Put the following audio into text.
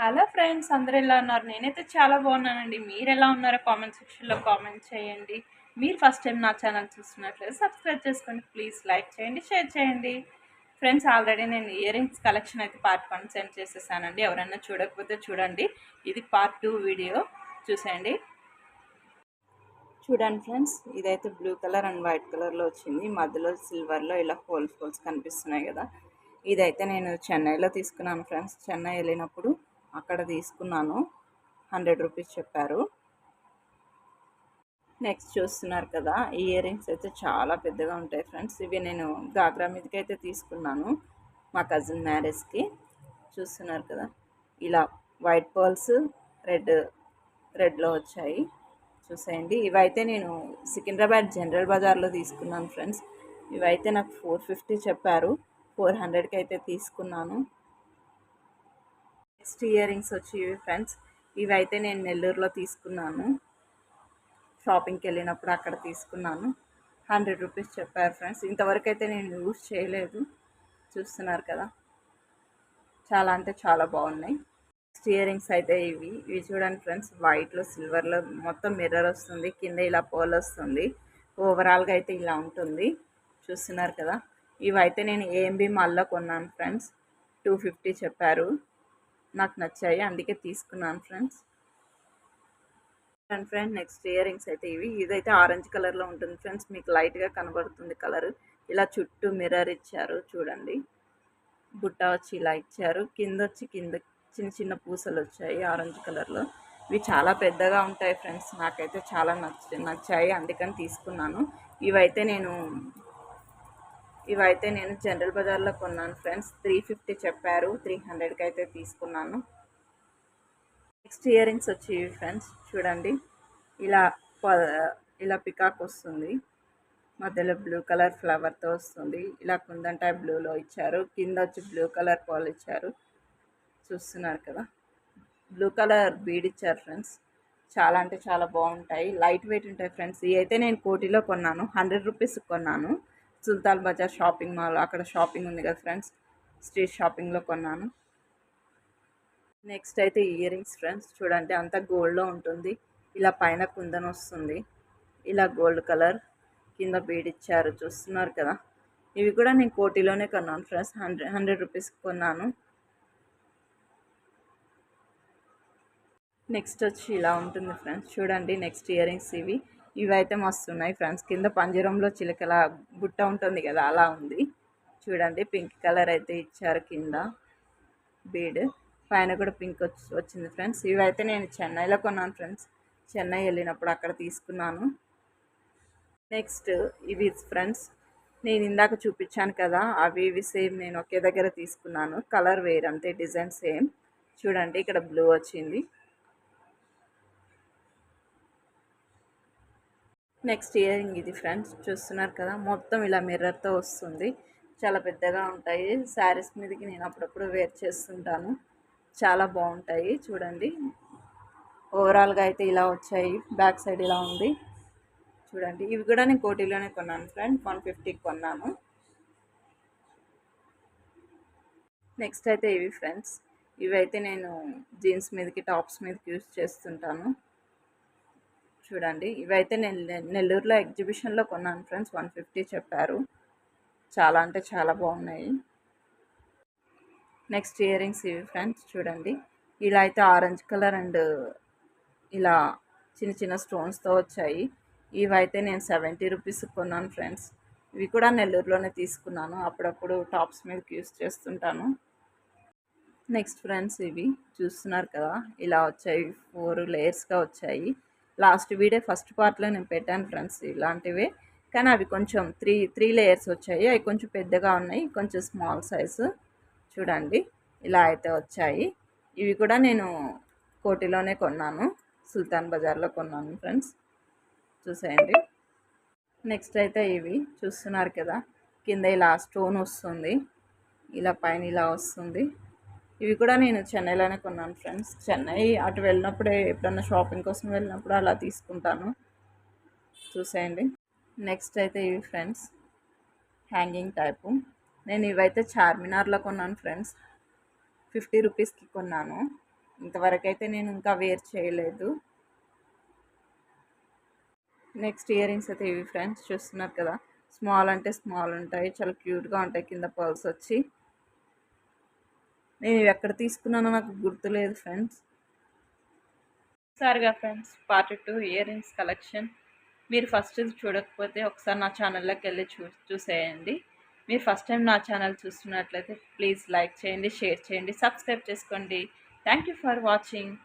Hello friends, అందరూ ఎలా ఉన్నారు? నేనైతే చాలా బాగున్నానండి. మీరు ఎలా ఉన్నారో కామెంట్ సెక్షన్లో కామెంట్ చేయండి. మీరు ఫస్ట్ టైం నా ఛానల్ చూస్తున్నట్లయితే సబ్స్క్రైబ్ చేసుకోండి. ప్లీజ్ లైక్ చేయండి, షేర్ చేయండి. ఫ్రెండ్స్, ఆల్రెడీ నేను ఇయర్ రింగ్స్ కలెక్షన్ అయితే పార్ట్ 1 సెండ్ చేసేసానండి. ఎవరైనా చూడకపోతే చూడండి. ఇది పార్ట్ 2 వీడియో చూసేయండి. చూడండి ఫ్రెండ్స్, ఇదైతే బ్లూ కలర్ అండ్ వైట్ కలర్లో వచ్చింది. మధ్యలో సిల్వర్లో ఇలా హోల్స్ కనిపిస్తున్నాయి కదా. ఇదైతే నేను చెన్నైలో తీసుకున్నాను ఫ్రెండ్స్. చెన్నై వెళ్ళినప్పుడు అక్కడ తీసుకున్నాను. 100 రూపీస్ చెప్పారు. నెక్స్ట్ చూస్తున్నారు కదా, ఈ ఇయర్ రింగ్స్ అయితే చాలా పెద్దగా ఉంటాయి ఫ్రెండ్స్. ఇవి నేను గాగ్రా మీదకి అయితే తీసుకున్నాను మా కజిన్ మ్యారేజ్కి. చూస్తున్నారు కదా, ఇలా వైట్ పర్ల్స్ రెడ్లో వచ్చాయి. చూసేయండి. ఇవైతే నేను సికింద్రాబాద్ జనరల్ బజార్లో తీసుకున్నాను ఫ్రెండ్స్. ఇవైతే నాకు 450 చెప్పారు. 400కి అయితే తీసుకున్నాను. నెక్స్ట్ ఇయర్ రింగ్స్ వచ్చి ఫ్రెండ్స్, ఇవైతే నేను నెల్లూరులో తీసుకున్నాను. షాపింగ్కి వెళ్ళినప్పుడు అక్కడ తీసుకున్నాను. 100 రూపీస్ చెప్పారు ఫ్రెండ్స్. ఇంతవరకు అయితే నేను యూజ్ చేయలేదు. చూస్తున్నారు కదా, చాలా అంటే చాలా బాగున్నాయి. నెక్స్ట్ ఇయర్ రింగ్స్ అయితే ఇవి చూడండి ఫ్రెండ్స్. వైట్లో సిల్వర్లో మొత్తం మిర్రర్ వస్తుంది. కింద ఇలా పోల్ వస్తుంది. ఓవరాల్గా అయితే ఇలా ఉంటుంది. చూస్తున్నారు కదా, ఇవైతే నేను ఏఎంబి మాల్లో కొన్నాను ఫ్రెండ్స్. 250 చెప్పారు. నాకు నచ్చాయి, అందుకే తీసుకున్నాను friends. And friend, next ear rings అయితే ఇదైతే ఆరెంజ్ కలర్లో ఉంటుంది ఫ్రెండ్స్. మీకు లైట్గా కనబడుతుంది కలర్. ఇలా చుట్టూ మిర్రర్ ఇచ్చారు చూడండి. బుట్ట వచ్చి ఇలా ఇచ్చారు. కింద చిన్న చిన్న పూసలు వచ్చాయి ఆరెంజ్ కలర్లో. ఇవి చాలా పెద్దగా ఉంటాయి ఫ్రెండ్స్. నాకైతే చాలా నచ్చాయి, అందుకని తీసుకున్నాను. ఇవైతే నేను జనరల్ బజార్లో కొన్నాను ఫ్రెండ్స్. 350 చెప్పారు. 300కి అయితే తీసుకున్నాను. నెక్స్ట్ ఇయర్ రింగ్స్ వచ్చి ఫ్రెండ్స్ చూడండి. ఇలా ఇలా పికాక్ వస్తుంది. మధ్యలో బ్లూ కలర్ ఫ్లవర్తో వస్తుంది. ఇలా కుందన్ టైప్ బ్లూలో ఇచ్చారు. కింద వచ్చి బ్లూ కలర్ పాల్ ఇచ్చారు. చూస్తున్నారు కదా, బ్లూ కలర్ బీడ్ ఇచ్చారు ఫ్రెండ్స్. చాలా అంటే చాలా బాగుంటాయి. లైట్ వెయిట్ ఉంటాయి ఫ్రెండ్స్. ఇవి అయితే నేను కోటిలో కొన్నాను. 100 రూపీస్కి కొన్నాను. సుల్తాన్ బజార్ షాపింగ్ మాల్, అక్కడ షాపింగ్ ఉంది కదా ఫ్రెండ్స్, స్ట్రీట్ షాపింగ్లో కొన్నాను. నెక్స్ట్ అయితే ఇయర్ రింగ్స్ ఫ్రెండ్స్ చూడండి. అంతా గోల్డ్లో ఉంటుంది. ఇలా పైన కుందన్ వస్తుంది. ఇలా గోల్డ్ కలర్ కింద బీడ్ ఇచ్చారు. చూస్తున్నారు కదా, ఇవి కూడా నేను కోటిలోనే కొన్నాను ఫ్రెండ్స్. 100 రూపీస్కి కొన్నాను. నెక్స్ట్ వచ్చి ఇలా ఉంటుంది ఫ్రెండ్స్ చూడండి. నెక్స్ట్ ఇయర్ రింగ్స్ ఇవైతే మస్తు ఉన్నాయి ఫ్రెండ్స్. కింద పంజరంలో చిలకల బుట్ట ఉంటుంది కదా, అలా ఉంది చూడండి. పింక్ కలర్ అయితే ఇచ్చారు కింద బీడ్. పైన కూడా పింక్ వచ్చింది ఫ్రెండ్స్. ఇవైతే నేను చెన్నైలో కొన్నాను ఫ్రెండ్స్. చెన్నై వెళ్ళినప్పుడు అక్కడ తీసుకున్నాను. నెక్స్ట్ ఇవి ఫ్రెండ్స్, నేను ఇందాక చూపించాను కదా, ఇవి సేమ్ నేను ఒకే దగ్గర తీసుకున్నాను. కలర్ వేర్ అంతే, డిజైన్ సేమ్. చూడండి, ఇక్కడ బ్లూ వచ్చింది. నెక్స్ట్ ఇయర్ రింగ్ ఇది ఫ్రెండ్స్. చూస్తున్నారు కదా, మొత్తం ఇలా మిర్రర్తో వస్తుంది. చాలా పెద్దగా ఉంటాయి. శారీస్ మీదకి నేను అప్పుడప్పుడు వేర్ చేస్తుంటాను. చాలా బాగుంటాయి చూడండి. ఓవరాల్గా అయితే ఇలా వచ్చాయి. బ్యాక్ సైడ్ ఇలా ఉంది చూడండి. ఇవి కూడా నేను కోటిలోనే కొన్నాను ఫ్రెండ్. 150కి కొన్నాను. నెక్స్ట్ అయితే ఇవి ఫ్రెండ్స్. ఇవైతే నేను జీన్స్ మీదకి, టాప్స్ మీదకి యూజ్ చేస్తుంటాను చూడండి. ఇవైతే నేను నెల్లూరులో ఎగ్జిబిషన్లో కొన్నాను ఫ్రెండ్స్. 150 చెప్పారు. చాలా అంటే చాలా బాగున్నాయి. నెక్స్ట్ ఇయర్ రింగ్స్ ఇవి ఫ్రెండ్స్ చూడండి. ఇలా అయితే ఆరెంజ్ కలర్ అండ్ ఇలా చిన్న చిన్న స్టోన్స్తో వచ్చాయి. ఇవైతే నేను 70 రూపీస్కి కొన్నాను ఫ్రెండ్స్. ఇవి కూడా నెల్లూరులోనే తీసుకున్నాను. అప్పుడప్పుడు టాప్స్ మీదకి యూస్ చేస్తుంటాను. నెక్స్ట్ ఫ్రెండ్స్, ఇవి చూస్తున్నారు కదా, ఇలా వచ్చాయి. 4 లేయర్స్గా వచ్చాయి. లాస్ట్ వీడియో ఫస్ట్ పార్ట్లో నేను పెట్టాను ఫ్రెండ్స్ ఇలాంటివే. కానీ అవి కొంచెం త్రీ లేయర్స్ వచ్చాయి. అవి కొంచెం పెద్దగా ఉన్నాయి, కొంచెం స్మాల్ సైజు. చూడండి, ఇలా అయితే వచ్చాయి. ఇవి కూడా నేను కోటిలోనే కొన్నాను. సుల్తాన్ బజార్లో కొన్నాను ఫ్రెండ్స్. చూసేయండి. నెక్స్ట్ అయితే ఇవి చూస్తున్నారు కదా, కింద ఇలా స్టోన్ వస్తుంది. ఇలా పైన ఇలా వస్తుంది. ఇవి కూడా నేను చెన్నైలోనే కొన్నాను ఫ్రెండ్స్. చెన్నై అటు వెళ్ళినప్పుడే, ఎప్పుడన్నా షాపింగ్ కోసం వెళ్ళినప్పుడు అలా తీసుకుంటాను. చూసేయండి. నెక్స్ట్ అయితే ఇవి ఫ్రెండ్స్, హ్యాంగింగ్ టైపు. నేను ఇవైతే చార్మినార్లో కొన్నాను ఫ్రెండ్స్. 50 రూపీస్కి కొన్నాను. ఇంతవరకు అయితే నేను ఇంకా వేర్ చేయలేదు. నెక్స్ట్ ఇయర్ రింగ్స్ అయితే ఇవి ఫ్రెండ్స్, చూస్తున్నారు కదా, స్మాల్ అంటే స్మాల్ ఉంటాయి, చాలా క్యూట్గా ఉంటాయి. కింద పర్ల్స్ వచ్చి, నేను ఇవి ఎక్కడ తీసుకున్నానో నాకు గుర్తులేదు ఫ్రెండ్స్. సారిగా friends, part 2 ear rings collection. మీరు ఫస్ట్ చూడకపోతే ఒకసారి నా ఛానల్లోకి వెళ్ళి చూసేయండి. మీరు ఫస్ట్ టైం నా ఛానల్ చూస్తున్నట్లయితే ప్లీజ్ లైక్ చేయండి, షేర్ చేయండి, సబ్స్క్రైబ్ చేసుకోండి. Thank you for watching.